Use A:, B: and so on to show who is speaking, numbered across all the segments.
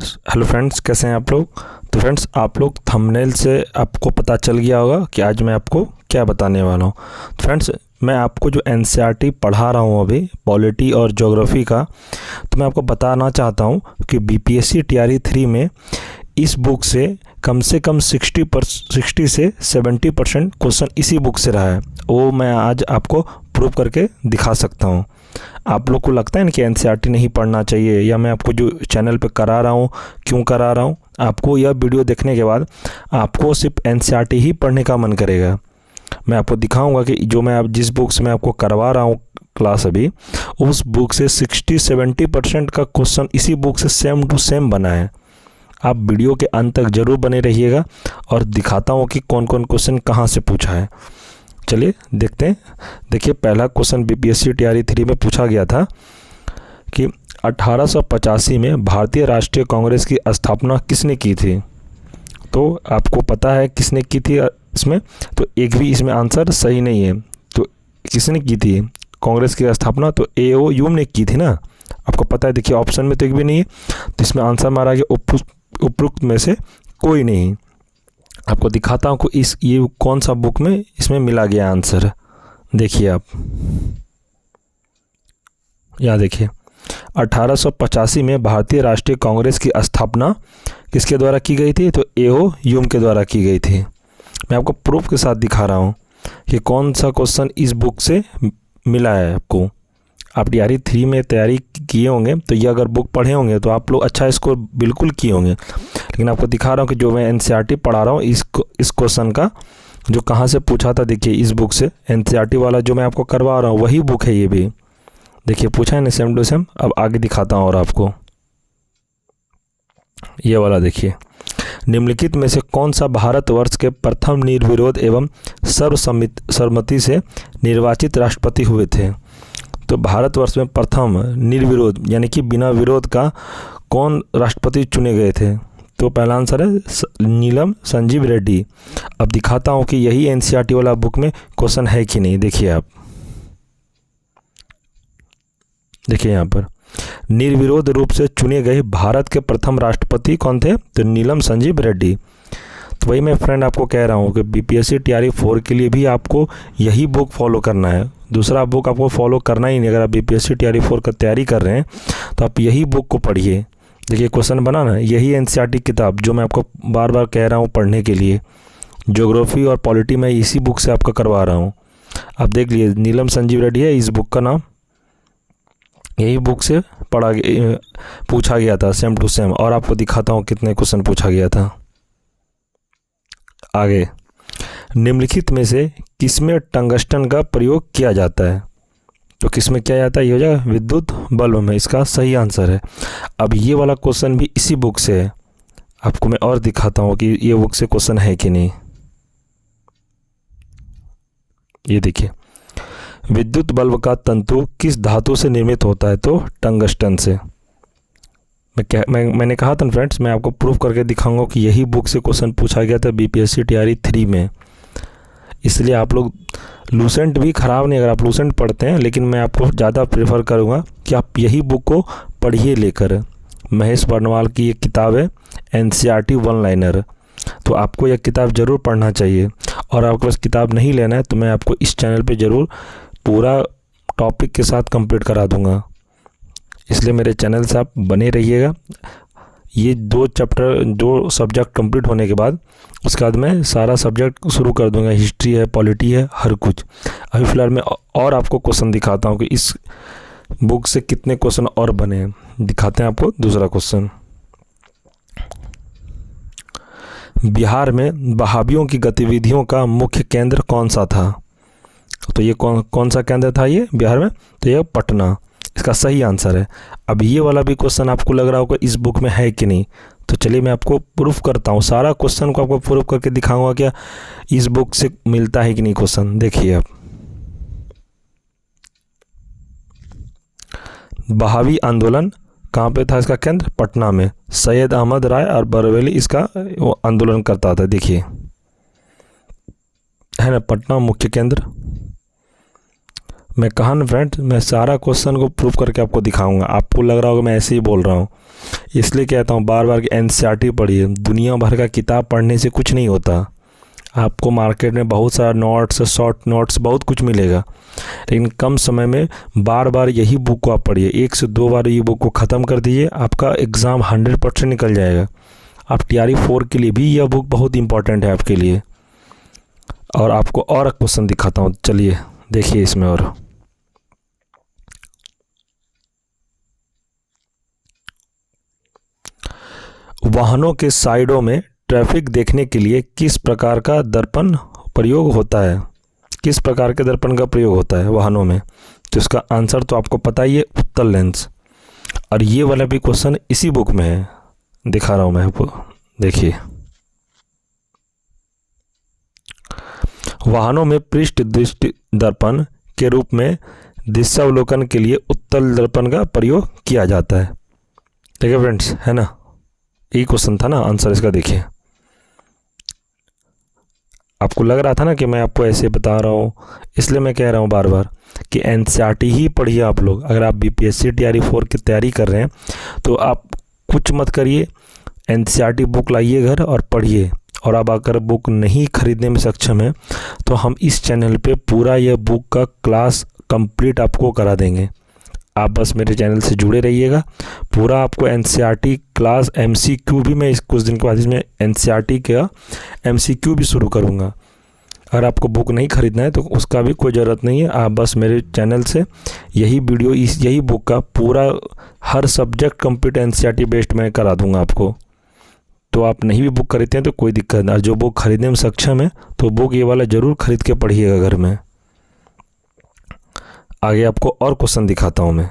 A: Hello friends, कैसे हैं आप लोग। तो फ्रेंड्स, आप लोग थंबनेल से आपको पता चल गया होगा कि आज मैं आपको क्या बताने वाला हूँ। तो फ्रेंड्स, मैं आपको जो एनसीईआरटी पढ़ा रहा हूँ अभी पॉलिटी और ज्योग्राफी का, तो मैं आपको बताना चाहता हूँ कि बीपीएससी टीआरई 3 में इस बुक से कम 60 से 70% क्वेश्चन इसी बुक से रहा है। वो मैं आज आपको प्रूव करके दिखा सकता हूँ। आप लोग को लगता है ना कि एनसीईआरटी नहीं पढ़ना चाहिए, या मैं आपको जो चैनल पे करा रहा हूँ क्यों करा रहा हूँ, आपको यह वीडियो देखने के बाद आपको सिर्फ एनसीईआरटी ही पढ़ने का मन करेगा। मैं आपको दिखाऊंगा कि जो मैं जिस बुक से मैं आपको करवा रहा हूँ क्लास अभी, उस बुक से 60-70% का क्वेश्चन इसी बुक से सेम टू सेम बना है। आप वीडियो के अंत तक ज़रूर बने रहिएगा और दिखाता हूँ कि कौन कौन क्वेश्चन कहाँ से पूछा है। चलिए देखते हैं। देखिए, पहला क्वेश्चन बीपीएससी टीआरई 3 में पूछा गया था कि 1885 में भारतीय राष्ट्रीय कांग्रेस की स्थापना किसने की थी। तो आपको पता है किसने की थी इसमें, तो एक भी इसमें आंसर सही नहीं है। तो किसने की थी कांग्रेस की स्थापना, तो एओ ह्यूम ने की थी ना, आपको पता है। देखिए ऑप्शन में तो एक भी नहीं है, तो इसमें आंसर मारा गया उपरोक्त में से कोई नहीं। आपको दिखाता हूँ कि ये कौन सा बुक में इसमें मिला गया आंसर। देखिए आप यहाँ देखिए, 1885 में भारतीय राष्ट्रीय कांग्रेस की स्थापना किसके द्वारा की गई थी, तो एओ ह्यूम के द्वारा की गई थी। मैं आपको प्रूफ के साथ दिखा रहा हूँ कि कौन सा क्वेश्चन इस बुक से मिला है आपको। आप टीआरई 3 में तैयारी किए होंगे, तो ये अगर बुक पढ़े होंगे तो आप लोग अच्छा स्कोर बिल्कुल किए होंगे। लेकिन आपको दिखा रहा हूँ कि जो मैं एनसीईआरटी पढ़ा रहा हूँ इस क्वेश्चन का जो कहाँ से पूछा था, देखिए इस बुक से। एनसीईआरटी वाला जो मैं आपको करवा रहा हूँ वही बुक है ये भी। देखिए पूछा है ना सेम टू सेम। अब आगे दिखाता हूँ और आपको ये वाला देखिए, निम्नलिखित में से कौन सा भारतवर्ष के प्रथम निर्विरोध एवं सर्वसम्मति से निर्वाचित राष्ट्रपति हुए थे। तो भारतवर्ष में प्रथम निर्विरोध यानी कि बिना विरोध का कौन राष्ट्रपति चुने गए थे, तो पहला आंसर है नीलम संजीव रेड्डी। अब दिखाता हूँ कि यही एनसीईआरटी वाला बुक में क्वेश्चन है कि नहीं। देखिए आप देखिए यहाँ पर निर्विरोध रूप से चुने गए भारत के प्रथम राष्ट्रपति कौन थे, तो नीलम संजीव रेड्डी। तो वही मैं फ्रेंड आपको कह रहा हूँ कि बीपीएससी टीआरई 4 के लिए भी आपको यही बुक फॉलो करना है, दूसरा बुक आपको फॉलो करना ही नहीं। अगर आप बीपीएससी टीआरई 4 का तैयारी कर रहे हैं तो आप यही बुक को पढ़िए। देखिए क्वेश्चन बना ना, यही एनसीईआरटी किताब जो मैं आपको बार बार कह रहा हूँ पढ़ने के लिए। ज्योग्राफी और पॉलिटी में इसी बुक से आपका करवा रहा हूँ। आप देख लीजिए, नीलम संजीव रेड्डी है इस बुक का नाम। यही बुक से पूछा गया था सेम टू सेम। और आपको दिखाता हूँ कितने क्वेश्चन पूछा गया था। आगे, निम्नलिखित में से किसमें टंगस्टन का प्रयोग किया जाता है, तो किसमें किया जाता है, ये हो जाएगा विद्युत बल्ब में। इसका सही आंसर है। अब ये वाला क्वेश्चन भी इसी बुक से है। आपको मैं और दिखाता हूँ कि ये बुक से क्वेश्चन है कि नहीं। ये देखिए, विद्युत बल्ब का तंतु किस धातु से निर्मित होता है, तो टंगस्टन से। मैंने कहा था फ्रेंड्स, मैं आपको प्रूफ करके दिखाऊंगा कि यही बुक से क्वेश्चन पूछा गया था बीपीएससी टीआरई 3 में। इसलिए आप लोग लूसेंट भी ख़राब नहीं, अगर आप लूसेंट पढ़ते हैं, लेकिन मैं आपको ज़्यादा प्रेफर करूँगा कि आप यही बुक को पढ़िए लेकर। महेश बर्नवाल की ये किताब है एनसीईआरटी 1 लाइनर। तो आपको यह किताब ज़रूर पढ़ना चाहिए। और आपको बस किताब नहीं लेना है तो मैं आपको इस चैनल पे ज़रूर पूरा टॉपिक के साथ कंप्लीट करा दूँगा। इसलिए मेरे चैनल से आप बने रहिएगा। ये 2 सब्जेक्ट कंप्लीट होने के बाद उसके बाद मैं सारा सब्जेक्ट शुरू कर दूंगा। हिस्ट्री है, पॉलिटी है, हर कुछ। अभी फ़िलहाल मैं और आपको क्वेश्चन दिखाता हूँ कि इस बुक से कितने क्वेश्चन और बने हैं। दिखाते हैं आपको दूसरा क्वेश्चन। बिहार में वहाबियों की गतिविधियों का मुख्य केंद्र कौन सा था, तो ये कौन सा केंद्र था ये बिहार में, तो ये पटना। इसका सही आंसर है। अब ये वाला भी क्वेश्चन आपको लग रहा होगा इस बुक में है कि नहीं, तो चलिए मैं आपको प्रूफ करता हूँ। सारा क्वेश्चन को आपको प्रूफ करके दिखाऊंगा क्या इस बुक से मिलता है कि नहीं क्वेश्चन। देखिए आप, बहावी आंदोलन कहाँ पे था, इसका केंद्र पटना में। सैयद अहमद राय और बरेली इसका वो आंदोलन करता था। देखिए है ना, पटना मुख्य केंद्र। मैं कहा ना फ्रेंड्स, मैं सारा क्वेश्चन को प्रूव करके आपको दिखाऊंगा। आपको लग रहा होगा मैं ऐसे ही बोल रहा हूँ, इसलिए कहता हूँ बार बार कि एनसीईआरटी पढ़िए। दुनिया भर का किताब पढ़ने से कुछ नहीं होता। आपको मार्केट में बहुत सारा नोट्स, शॉर्ट नोट्स, बहुत कुछ मिलेगा, लेकिन कम समय में बार बार यही बुक को आप पढ़िए। 1 से 2 बार ये बुक को ख़त्म कर दीजिए, आपका एग्ज़ाम 100% निकल जाएगा। आप TRE 4 के लिए भी यह बुक बहुत इंपॉर्टेंट है आपके लिए। और आपको और क्वेश्चन दिखाता हूँ, चलिए देखिए इसमें। और वाहनों के साइडों में ट्रैफिक देखने के लिए किस प्रकार का दर्पण प्रयोग होता है? किस प्रकार के दर्पण का प्रयोग होता है वाहनों में? तो इसका आंसर तो आपको पता ही है, उत्तल लेंस। और ये वाला भी क्वेश्चन इसी बुक में है, दिखा रहा हूँ मैं आपको, देखिए। वाहनों में पृष्ठ दृष्टि दर्पण के रूप में दृश्यावलोकन के लिए उत्तल दर्पण का प्रयोग किया जाता है। ठीक है फ्रेंड्स, है ना? यही क्वेश्चन था ना, आंसर इसका देखिए। आपको लग रहा था ना कि मैं आपको ऐसे बता रहा हूँ, इसलिए मैं कह रहा हूँ बार बार कि एनसीईआरटी ही पढ़िए आप लोग। अगर आप BPSC TRE 4 की तैयारी कर रहे हैं तो आप कुछ मत करिए, एनसीईआरटी बुक लाइए घर और पढ़िए। और आप अगर बुक नहीं खरीदने में सक्षम है तो हम इस चैनल पे पूरा यह बुक का क्लास कंप्लीट आपको करा देंगे। आप बस मेरे चैनल से जुड़े रहिएगा। पूरा आपको एनसीईआरटी क्लास, MCQ भी मैं इस कुछ दिन के बाद इसमें एनसीईआरटी का MCQ भी शुरू करूँगा। अगर आपको बुक नहीं खरीदना है तो उसका भी कोई ज़रूरत नहीं है, आप बस मेरे चैनल से यही वीडियो, यही बुक का पूरा हर सब्जेक्ट कंप्लीट एनसीईआरटी बेस्ड मैं करा दूँगा आपको। तो आप नहीं भी बुक खरीदते हैं तो कोई दिक्कत नहीं। जो बुक खरीदने में सक्षम है तो बुक ये वाला ज़रूर खरीद के पढ़िएगा घर में। आगे आपको और क्वेश्चन दिखाता हूं मैं।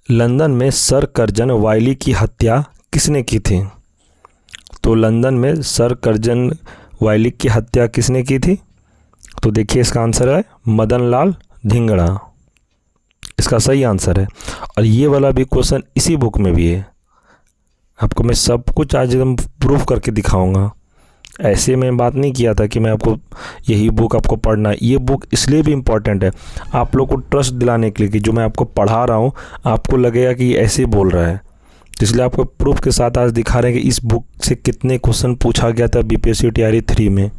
A: लंदन में सर कर्जन वायली की हत्या किसने की थी? तो लंदन में सर कर्जन वायली की हत्या किसने की थी? तो देखिए इसका आंसर है मदन लाल धिंगड़ा। इसका सही आंसर है। और ये वाला भी क्वेश्चन इसी बुक में भी है। आपको मैं सब कुछ आज एकदम प्रूफ करके दिखाऊंगा। ऐसे में बात नहीं किया था कि मैं आपको यही बुक आपको पढ़ना है। ये बुक इसलिए भी इम्पॉर्टेंट है आप लोग को ट्रस्ट दिलाने के लिए कि जो मैं आपको पढ़ा रहा हूँ आपको लगेगा कि ये ऐसे बोल रहा है। तो इसलिए आपको प्रूफ के साथ आज दिखा रहे हैं कि इस बुक से कितने क्वेश्चन पूछा गया था BPSC TRE 3 में।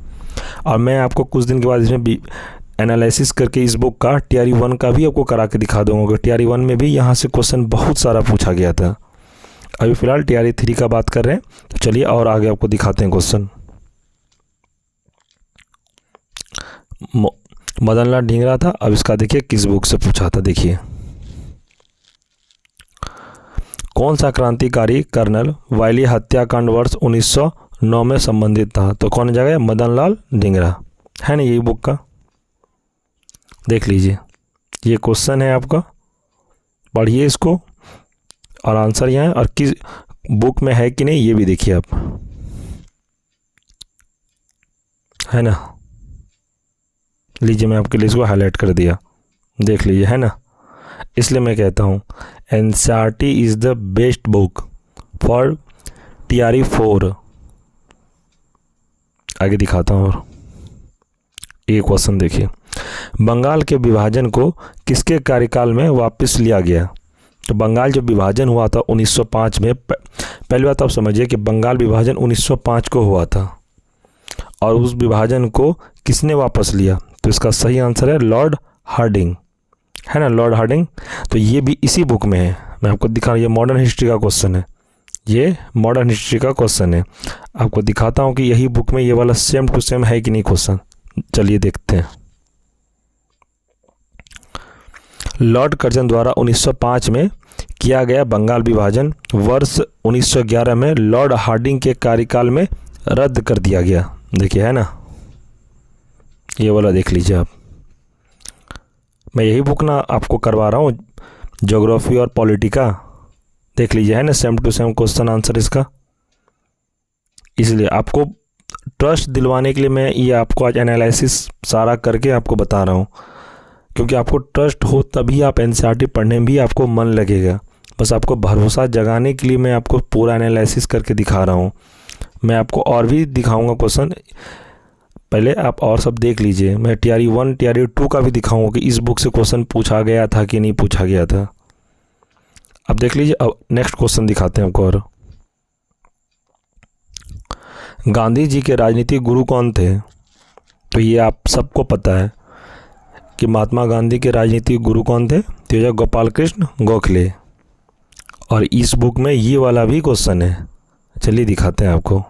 A: और मैं आपको कुछ दिन के बाद इसमें एनालिसिस करके इस बुक का TRE 1 का भी आपको करा के दिखा दूँगा। TRE 1 में भी यहाँ से क्वेश्चन बहुत सारा पूछा गया था। अभी फ़िलहाल TRE 3 का बात कर रहे हैं, तो चलिए और आगे आपको दिखाते हैं क्वेश्चन। मदन लाल ढींगरा था। अब इसका देखिए किस बुक से पूछा था, देखिए। कौन सा क्रांतिकारी कर्नल वायली हत्याकांड वर्ष 1909 में संबंधित था? तो कौन जगह? मदन लाल ढींगरा, है ना? यही बुक का देख लीजिए। ये क्वेश्चन है आपका, पढ़िए इसको और आंसर यहाँ है। और किस बुक में है कि नहीं ये भी देखिए आप, है ना? लीजिए मैं आपके लिए इसको हाईलाइट कर दिया, देख लीजिए, है ना? इसलिए मैं कहता हूँ NCERT is the best book for TRE 4। आगे दिखाता हूँ। और ये क्वेश्चन देखिए, बंगाल के विभाजन को किसके कार्यकाल में वापस लिया गया? तो बंगाल जब विभाजन हुआ था 1905 में, पहली बात आप समझिए कि बंगाल विभाजन 1905 को हुआ था और उस विभाजन को किसने वापस लिया? तो इसका सही आंसर है लॉर्ड हार्डिंग, है ना? Lord Hardinge. तो ये भी इसी बुक में है, मैं आपको दिखा रहा हूँ। ये मॉडर्न हिस्ट्री का क्वेश्चन है, ये मॉडर्न हिस्ट्री का क्वेश्चन है। आपको दिखाता हूँ कि यही बुक में ये वाला सेम टू सेम है कि नहीं क्वेश्चन। चलिए देखते हैं। लॉर्ड कर्जन द्वारा 1905 में किया गया बंगाल विभाजन वर्ष 1911 में लॉर्ड हार्डिंग के कार्यकाल में रद्द कर दिया गया। देखिए, है ना? ये वाला देख लीजिए आप। मैं यही बुक ना आपको करवा रहा हूँ, ज्योग्राफी और पॉलिटिका, देख लीजिए, है ना? Same to same question answer इसका। इसलिए आपको ट्रस्ट दिलवाने के लिए मैं ये आपको आज एनालिसिस सारा करके आपको बता रहा हूँ, क्योंकि आपको ट्रस्ट हो तभी आप एनसीईआरटी पढ़ने में भी आपको मन लगेगा। बस आपको भरोसा जगाने के लिए मैं आपको पूरा एनालिसिस करके दिखा रहा हूँ। मैं आपको और भी दिखाऊंगा क्वेश्चन, पहले आप और सब देख लीजिए, मैं TRE 1 TRE 2 का भी दिखाऊंगा कि इस बुक से क्वेश्चन पूछा गया था कि नहीं पूछा गया था। अब देख लीजिए। अब नेक्स्ट क्वेश्चन दिखाते हैं आपको। और गांधी जी के राजनीतिक गुरु कौन थे? तो ये आप सबको पता है कि महात्मा गांधी के राजनीतिक गुरु कौन थे? तो ये गोपाल कृष्ण गोखले। और इस बुक में ये वाला भी क्वेश्चन है, चलिए दिखाते हैं आपको।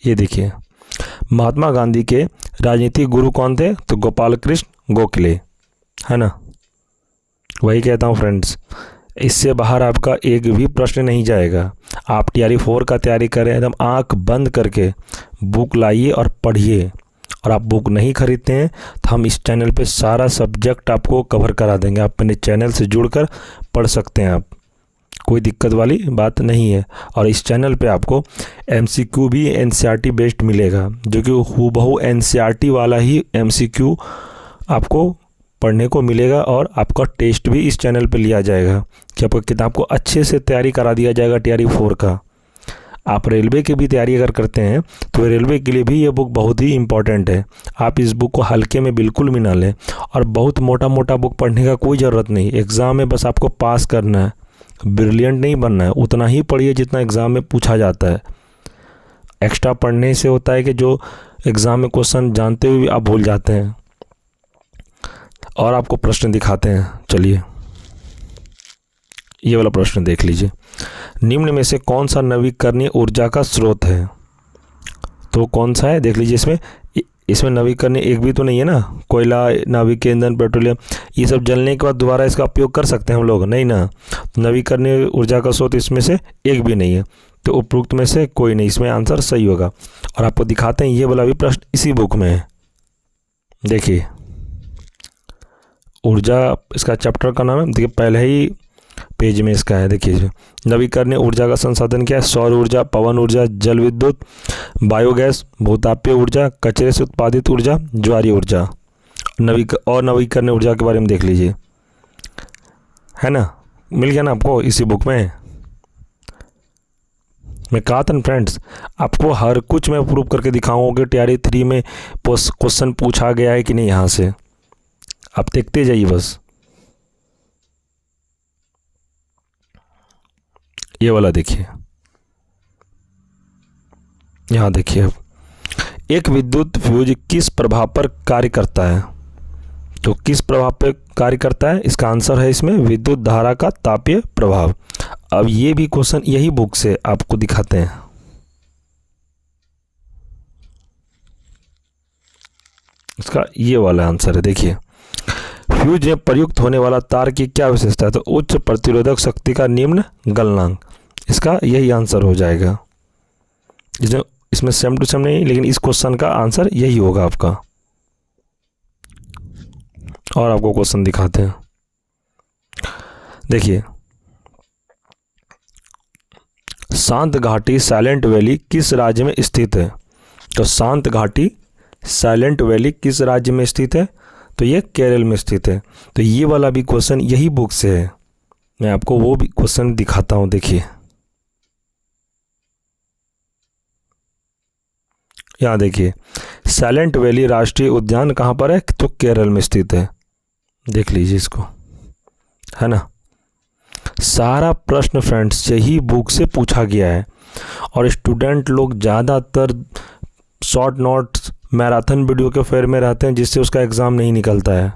A: ये देखिए, महात्मा गांधी के राजनीतिक गुरु कौन थे? तो गोपाल कृष्ण गोखले, है ना। वही कहता हूँ फ्रेंड्स, इससे बाहर आपका एक भी प्रश्न नहीं जाएगा। आप TRE 4 का तैयारी करें, एकदम आंख बंद करके बुक लाइए और पढ़िए। और आप बुक नहीं खरीदते हैं तो हम इस चैनल पे सारा सब्जेक्ट आपको कवर करा देंगे। आप अपने चैनल से जुड़कर पढ़ सकते हैं, आप कोई दिक्कत वाली बात नहीं है। और इस चैनल पे आपको MCQ भी NCERT बेस्ड मिलेगा, जो कि हूबहू NCERT वाला ही MCQ आपको पढ़ने को मिलेगा। और आपका टेस्ट भी इस चैनल पे लिया जाएगा कि आपको किताब को अच्छे से तैयारी करा दिया जाएगा TRE 4 का। आप रेलवे की भी तैयारी अगर करते हैं तो रेलवे के लिए भी ये बुक बहुत ही इम्पॉर्टेंट है। आप इस बुक को हल्के में बिल्कुल भी ना लें। और बहुत मोटा मोटा बुक पढ़ने का कोई ज़रूरत नहीं, एग्ज़ाम में बस आपको पास करना है, ब्रिलियंट नहीं बनना है। उतना ही पढ़िए जितना एग्ज़ाम में पूछा जाता है। एक्स्ट्रा पढ़ने से होता है कि जो एग्ज़ाम में क्वेश्चन जानते हुए भी आप भूल जाते हैं। और आपको प्रश्न दिखाते हैं, चलिए ये वाला प्रश्न देख लीजिए। निम्न में से कौन सा नवीकरणीय ऊर्जा का स्रोत है? तो कौन सा है देख लीजिए। इसमें नवीकरणीय एक भी तो नहीं है ना। कोयला, नाभिकीय ईंधन, पेट्रोलियम, ये सब जलने के बाद दोबारा इसका उपयोग कर सकते हैं हम लोग? नहीं ना। नवीकरणीय ऊर्जा का स्रोत इसमें से एक भी नहीं है, तो उपरोक्त में से कोई नहीं, इसमें आंसर सही होगा। और आपको दिखाते हैं, ये वाला भी प्रश्न इसी बुक में है। देखिए, ऊर्जा इसका चैप्टर का नाम है, देखिए पहले ही पेज में इसका है। देखिए, नवीकरणीय ऊर्जा का संसाधन क्या है? सौर ऊर्जा, पवन ऊर्जा, जल विद्युत, बायोगैस, भूतापीय ऊर्जा, कचरे से उत्पादित ऊर्जा, ज्वारीय ऊर्जा। नवीकरणीय ऊर्जा के बारे में देख लीजिए, है ना। मिल गया ना आपको इसी बुक में। मैं कहा था फ्रेंड्स, आपको हर कुछ मैं प्रूव करके दिखाऊंगा कि TRE 3 में क्वेश्चन पूछा गया है कि नहीं। यहाँ से आप देखते जाइए बस। ये वाला देखिए, यहाँ देखिए। अब एक विद्युत फ्यूज किस प्रभाव पर कार्य करता है? तो किस प्रभाव पर कार्य करता है? इसका आंसर है इसमें विद्युत धारा का तापीय प्रभाव। अब ये भी क्वेश्चन यही बुक से आपको दिखाते हैं। इसका ये वाला आंसर है। देखिए, फ्यूज में प्रयुक्त होने वाला तार की क्या विशेषता है? तो उच्च प्रतिरोधक शक्ति का निम्न गलनांक। इसका यही आंसर हो जाएगा। इसमें सेम टू सेम नहीं, लेकिन इस क्वेश्चन का आंसर यही होगा आपका। और आपको क्वेश्चन दिखाते हैं। देखिए, शांत घाटी साइलेंट वैली किस राज्य में स्थित है? तो शांत घाटी साइलेंट वैली किस राज्य में स्थित है? तो ये केरल में स्थित है। तो ये वाला भी क्वेश्चन यही बुक से है। मैं आपको वो भी क्वेश्चन दिखाता हूँ। देखिए, यहाँ देखिए, साइलेंट वैली राष्ट्रीय उद्यान कहाँ पर है? तो केरल में स्थित है। देख लीजिए इसको, है ना। सारा प्रश्न फ्रेंड्स यही बुक से पूछा गया है। और स्टूडेंट लोग ज़्यादातर शॉर्ट नोट्स, मैराथन वीडियो के फेर में रहते हैं, जिससे उसका एग्ज़ाम नहीं निकलता है।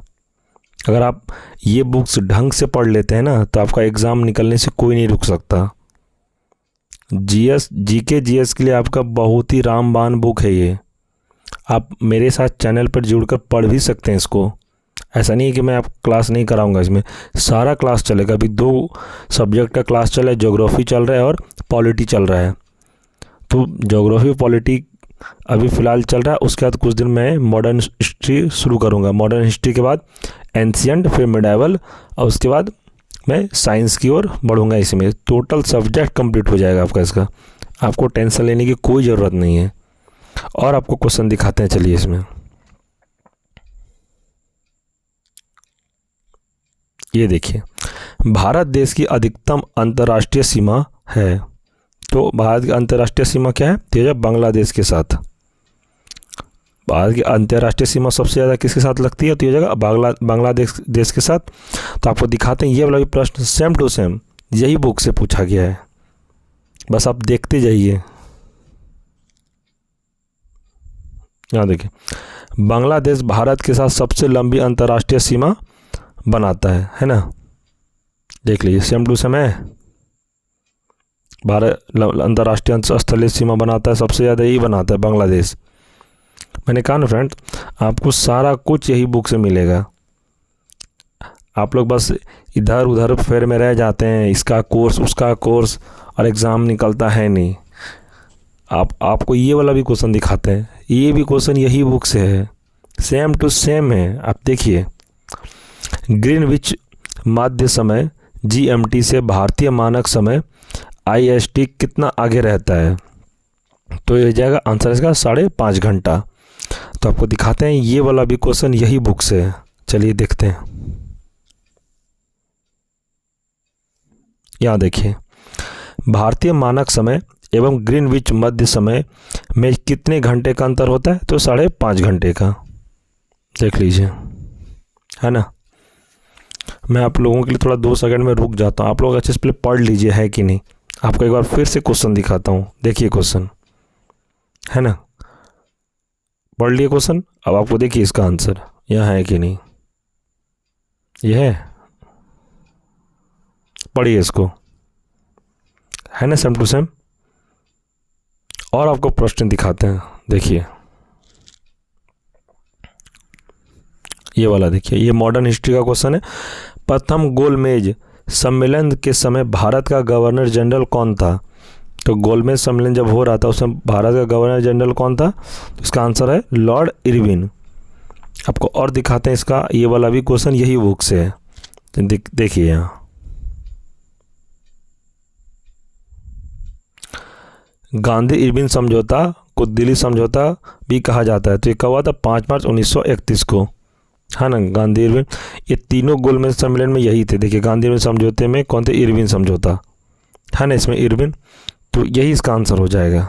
A: अगर आप ये बुक्स ढंग से पढ़ लेते हैं ना, तो आपका एग्ज़ाम निकलने से कोई नहीं रुक सकता। जीके जीएस के लिए आपका बहुत ही रामबाण बुक है ये। आप मेरे साथ चैनल पर जुड़कर पढ़ भी सकते हैं इसको। ऐसा नहीं है कि मैं आप क्लास नहीं कराऊंगा, इसमें सारा क्लास चलेगा। अभी 2 सब्जेक्ट का क्लास चल रहा है, ज्योग्राफी चल रहा है और पॉलिटी चल रहा है। तो ज्योग्राफी पॉलिटी अभी फ़िलहाल चल रहा है। उसके बाद कुछ दिन में मॉडर्न हिस्ट्री शुरू करूँगा। मॉडर्न हिस्ट्री के बाद एंशिएंट, फिर मिडाइवल, और उसके बाद मैं साइंस की ओर बढ़ूँगा। इसमें टोटल सब्जेक्ट कंप्लीट हो जाएगा आपका। इसका आपको टेंशन लेने की कोई ज़रूरत नहीं है। और आपको क्वेश्चन दिखाते हैं, चलिए इसमें। ये देखिए, भारत देश की अधिकतम अंतर्राष्ट्रीय सीमा है। तो भारत की अंतर्राष्ट्रीय सीमा क्या है? तो ये बांग्लादेश के साथ। भारत की अंतर्राष्ट्रीय सीमा सबसे ज़्यादा किसके साथ लगती है? तो ये जगह बांग्लादेश के साथ। तो आपको दिखाते हैं, ये वाला भी प्रश्न सेम टू सेम यही बुक से पूछा गया है, बस आप देखते जाइए। यहाँ देखिए, बांग्लादेश भारत के साथ सबसे लंबी अंतर्राष्ट्रीय सीमा बनाता है ना। देख लीजिए, सेम टू सेम है। भारत अंतर्राष्ट्रीय स्थलीय सीमा बनाता है, सबसे ज़्यादा यही बनाता है बांग्लादेश। मैंने कहा ना फ्रेंड, आपको सारा कुछ यही बुक से मिलेगा। आप लोग बस इधर उधर फेर में रह जाते हैं, इसका कोर्स उसका कोर्स, और एग्ज़ाम निकलता है नहीं। आपको ये वाला भी क्वेश्चन दिखाते हैं, ये भी क्वेश्चन यही बुक से है, सेम टू सेम है। आप देखिए, ग्रीनविच मध्य समय GMT से भारतीय मानक समय IST कितना आगे रहता है? तो ये जाएगा आंसर इसका 5.5 घंटा। तो आपको दिखाते हैं, ये वाला भी क्वेश्चन यही बुक से है। चलिए देखते हैं। यहाँ देखिए, भारतीय मानक समय एवं ग्रीनविच मध्य समय में कितने घंटे का अंतर होता है? तो 5.5 घंटे का। देख लीजिए, है ना। मैं आप लोगों के लिए थोड़ा 2 सेकंड में रुक जाता हूँ, आप लोग अच्छे से पहले पढ़ लीजिए है कि नहीं। आपको एक बार फिर से क्वेश्चन दिखाता हूँ, देखिए क्वेश्चन, है ना। पढ़ लिए क्वेश्चन, अब आपको देखिए इसका आंसर यहाँ है कि नहीं। ये है, पढ़िए इसको, है ना, सेम टू सेम। और आपको प्रश्न दिखाते हैं, देखिए ये वाला। देखिए, ये मॉडर्न हिस्ट्री का क्वेश्चन है। प्रथम गोलमेज सम्मेलन के समय भारत का गवर्नर जनरल कौन था? तो गोलमेज सम्मेलन जब हो रहा था उसमें भारत का गवर्नर जनरल कौन था? तो इसका आंसर है लॉर्ड इरविन। आपको और दिखाते हैं इसका, ये वाला भी क्वेश्चन यही बुक से है। देखिए यहाँ, गांधी इरविन समझौता को दिल्ली समझौता भी कहा जाता है। तो ये कब हुआ था? 5 मार्च 1931 को, है ना। गांधी इरविन, ये तीनों गोलमेज सम्मेलन में यही थे। देखिए, गांधी इरविन समझौते में कौन थे? इरविन समझौता, है ना, इसमें इरविन। तो यही इसका आंसर हो जाएगा।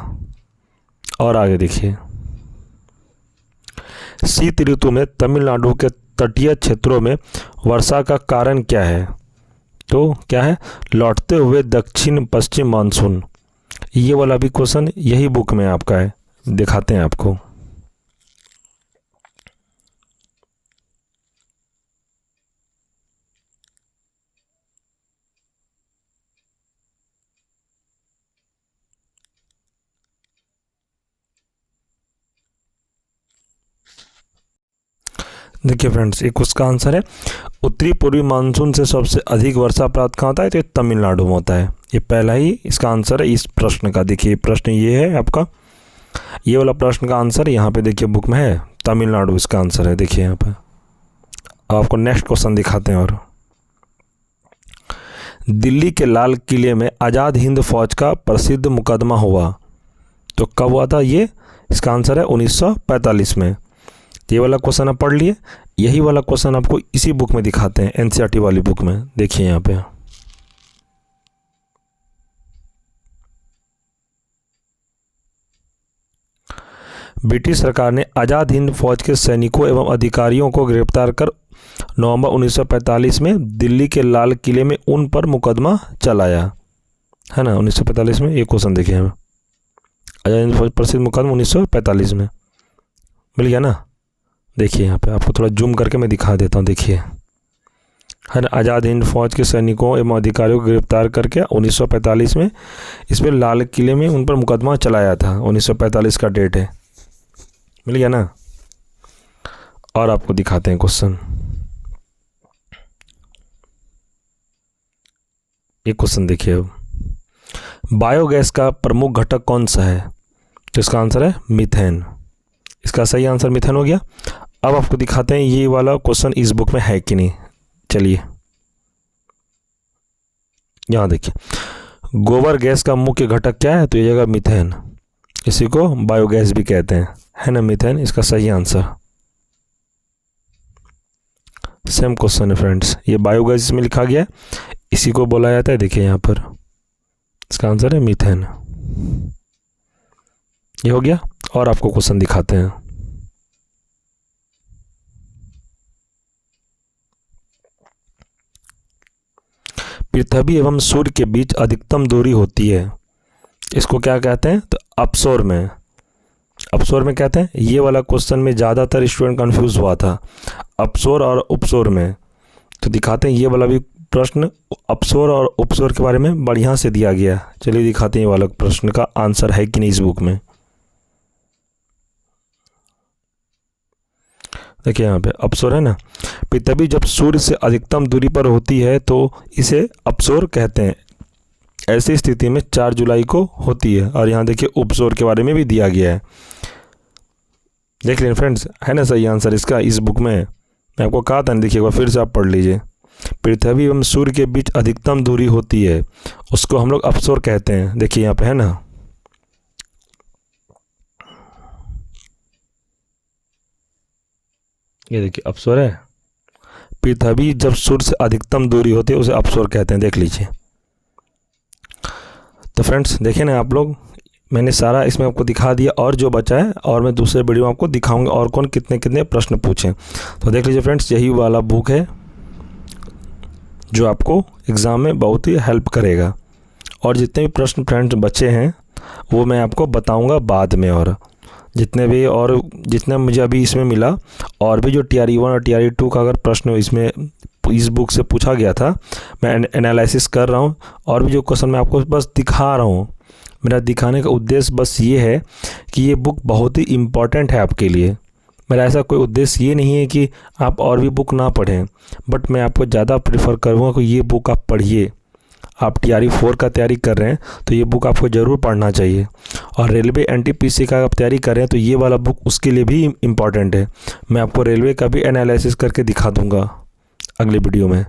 A: और आगे देखिए, शीत ऋतु में तमिलनाडु के तटीय क्षेत्रों में वर्षा का कारण क्या है? तो क्या है? लौटते हुए दक्षिण पश्चिम मानसून। ये वाला भी क्वेश्चन यही बुक में आपका है, दिखाते हैं आपको। देखिए फ्रेंड्स, एक उसका आंसर है, उत्तरी पूर्वी मानसून से सबसे अधिक वर्षा प्राप्त कहाँ होता है? तो ये तमिलनाडु में होता है। ये पहला ही इसका आंसर है इस प्रश्न का। देखिए प्रश्न ये है आपका, ये वाला प्रश्न का आंसर यहाँ पे देखिए बुक में है, तमिलनाडु इसका आंसर है। देखिए यहाँ पे आपको नेक्स्ट क्वेश्चन दिखाते हैं। और दिल्ली के लाल किले में आज़ाद हिंद फौज का प्रसिद्ध मुकदमा हुआ, तो कब हुआ था? ये इसका आंसर है 1945 में। ये वाला क्वेश्चन आप पढ़ लिए, यही वाला क्वेश्चन आपको इसी बुक में दिखाते हैं, NCERT वाली बुक में। देखिए यहाँ पे, ब्रिटिश सरकार ने आज़ाद हिंद फौज के सैनिकों एवं अधिकारियों को गिरफ्तार कर नवंबर 1945 में दिल्ली के लाल किले में उन पर मुकदमा चलाया, है ना। 1945 में, एक क्वेश्चन देखिए हमें, आज़ाद हिंद फौज प्रसिद्ध मुकदमा 1945 में मिल गया ना। देखिए यहाँ पे आपको थोड़ा जूम करके मैं दिखा देता हूँ। देखिए, है ना, आज़ाद हिंद फौज के सैनिकों एवं अधिकारियों को गिरफ्तार करके 1945 में इस पर लाल किले में उन पर मुकदमा चलाया था। 1945 का डेट है, मिल गया ना। और आपको दिखाते हैं क्वेश्चन, एक क्वेश्चन देखिए, अब बायोगैस का प्रमुख घटक कौन सा है? तो इसका आंसर है मीथेन। इसका सही आंसर मीथेन हो गया। अब आपको दिखाते हैं ये वाला क्वेश्चन इस बुक में है कि नहीं। चलिए यहाँ देखिए, गोबर गैस का मुख्य घटक क्या है? तो ये जगह मीथेन, इसी को बायोगैस भी कहते हैं, है ना, मीथेन इसका सही आंसर। सेम क्वेश्चन है फ्रेंड्स, ये बायोगैस में लिखा गया है, इसी को बोला जाता है। देखिए यहाँ पर इसका आंसर है मीथेन। ये हो गया। और आपको क्वेश्चन दिखाते हैं। पृथ्वी एवं सूर्य के बीच अधिकतम दूरी होती है, इसको क्या कहते हैं? तो अपसोर में। अपसोर में कहते हैं। ये वाला क्वेश्चन में ज़्यादातर स्टूडेंट कंफ्यूज हुआ था अपसोर और उपसोर में। तो दिखाते हैं ये वाला भी प्रश्न अपसोर और उपसोर के बारे में बढ़िया से दिया गया है। चलिए दिखाते हैं ये वाला प्रश्न का आंसर है कि नहीं इस बुक में। देखिए यहाँ पे अपसोर है ना। पृथ्वी जब सूर्य से अधिकतम दूरी पर होती है तो इसे अपसोर कहते हैं। ऐसी स्थिति में 4 जुलाई को होती है। और यहाँ देखिए उपसोर के बारे में भी दिया गया है। देख लीजिए फ्रेंड्स, है ना सही आंसर इसका इस बुक में। मैं आपको कहा था, देखिए एक बार फिर से आप पढ़ लीजिए। पृथ्वी एवं सूर्य के बीच अधिकतम दूरी होती है, उसको हम लोग अपसोर कहते हैं। देखिए यहाँ पे है ना, ये देखिए अपसोर है। पृथ्वी जब सूर्य से अधिकतम दूरी होती है उसे अपसोर कहते हैं। देख लीजिए। तो फ्रेंड्स देखिए ना आप लोग, मैंने सारा इसमें आपको दिखा दिया। और जो बचा है और मैं दूसरे वीडियो में आपको दिखाऊंगा और कौन कितने कितने प्रश्न पूछें। तो देख लीजिए फ्रेंड्स, यही वाला बुक है जो आपको एग्ज़ाम में बहुत ही हेल्प करेगा। और जितने भी प्रश्न फ्रेंड्स बचे हैं वो मैं आपको बताऊंगा बाद में। और जितने भी और जितना मुझे अभी इसमें मिला, और भी जो TRE 1 और TRE 2 का अगर प्रश्न इसमें इस बुक से पूछा गया था, मैं एनालिसिस कर रहा हूँ। और भी जो क्वेश्चन मैं आपको बस दिखा रहा हूँ। मेरा दिखाने का उद्देश्य बस ये है कि ये बुक बहुत ही इम्पॉर्टेंट है आपके लिए। मेरा ऐसा कोई उद्देश्य ये नहीं है कि आप और भी बुक ना पढ़ें, बट मैं आपको ज़्यादा प्रेफर करूँगा कि ये बुक आप पढ़िए। आप TRE 4 का तैयारी कर रहे हैं तो ये बुक आपको ज़रूर पढ़ना चाहिए। और रेलवे NTPC का आप तैयारी कर रहे हैं तो ये वाला बुक उसके लिए भी इम्पॉर्टेंट है। मैं आपको रेलवे का भी एनालिसिस करके दिखा दूँगा अगले वीडियो में।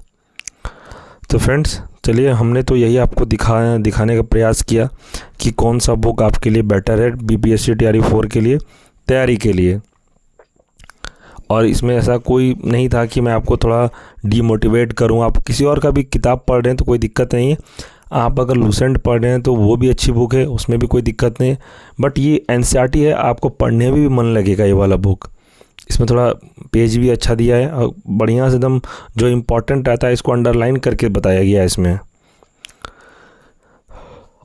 A: तो फ्रेंड्स चलिए, हमने तो यही आपको दिखाने का प्रयास किया कि कौन सा बुक आपके लिए बेटर है BPSC TRE 4 के लिए तैयारी के लिए। और इसमें ऐसा कोई नहीं था कि मैं आपको थोड़ा डीमोटिवेट करूं। आप किसी और का भी किताब पढ़ रहे हैं तो कोई दिक्कत नहीं है। आप अगर लूसेंट पढ़ रहे हैं तो वो भी अच्छी बुक है, उसमें भी कोई दिक्कत नहीं है। बट ये NCERT है, आपको पढ़ने में भी मन लगेगा ये वाला बुक। इसमें थोड़ा पेज भी अच्छा दिया है और बढ़िया से एकदम जो इम्पोर्टेंट रहता है इसको अंडरलाइन करके बताया गया है इसमें।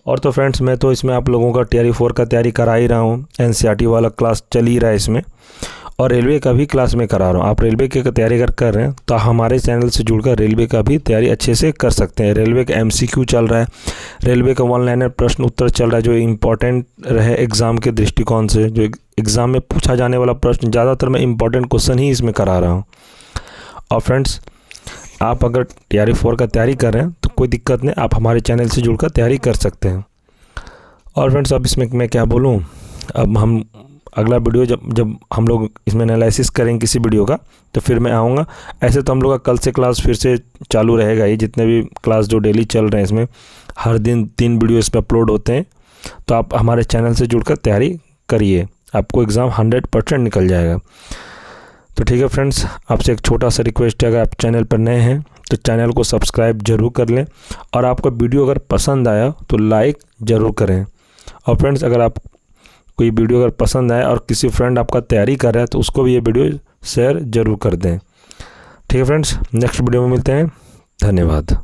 A: और तो फ्रेंड्स मैं तो इसमें आप लोगों का TRE 4 का तैयारी करा ही रहा हूँ। NCERT वाला क्लास चल ही रहा है इसमें, और रेलवे का भी क्लास में करा रहा हूँ। आप रेलवे की तैयारी अगर कर रहे हैं तो हमारे चैनल से जुड़कर रेलवे का भी तैयारी अच्छे से कर सकते हैं। रेलवे का MCQ चल रहा है, रेलवे का 1 लाइनर प्रश्न उत्तर चल रहा है जो इम्पॉर्टेंट रहे एग्ज़ाम के दृष्टिकोण से। जो एग्ज़ाम में पूछा जाने वाला प्रश्न, ज़्यादातर मैं इम्पॉर्टेंट क्वेश्चन ही इसमें करा रहा हूँ। और फ्रेंड्स आप अगर TRE 4 का तैयारी कर रहे हैं तो कोई दिक्कत नहीं, आप हमारे चैनल से जुड़कर तैयारी कर सकते हैं। और फ्रेंड्स अब इसमें मैं क्या बोलूँ, अब हम अगला वीडियो जब हम लोग इसमें एनालिसिस करेंगे किसी वीडियो का तो फिर मैं आऊँगा। ऐसे तो हम लोग का कल से क्लास फिर से चालू रहेगा। ये जितने भी क्लास जो डेली चल रहे हैं इसमें हर दिन 3 वीडियो इस पर अपलोड होते हैं। तो आप हमारे चैनल से जुड़कर तैयारी करिए, आपको एग्ज़ाम 100% निकल जाएगा। तो ठीक है फ्रेंड्स, आपसे एक छोटा सा रिक्वेस्ट है, अगर आप चैनल पर नए हैं तो चैनल को सब्सक्राइब ज़रूर कर लें। और आपको वीडियो अगर पसंद आया तो लाइक ज़रूर करें। और फ्रेंड्स अगर आप कोई वीडियो अगर पसंद आए और किसी फ्रेंड आपका तैयारी कर रहा है तो उसको भी ये वीडियो शेयर ज़रूर कर दें। ठीक है फ्रेंड्स, नेक्स्ट वीडियो में मिलते हैं। धन्यवाद।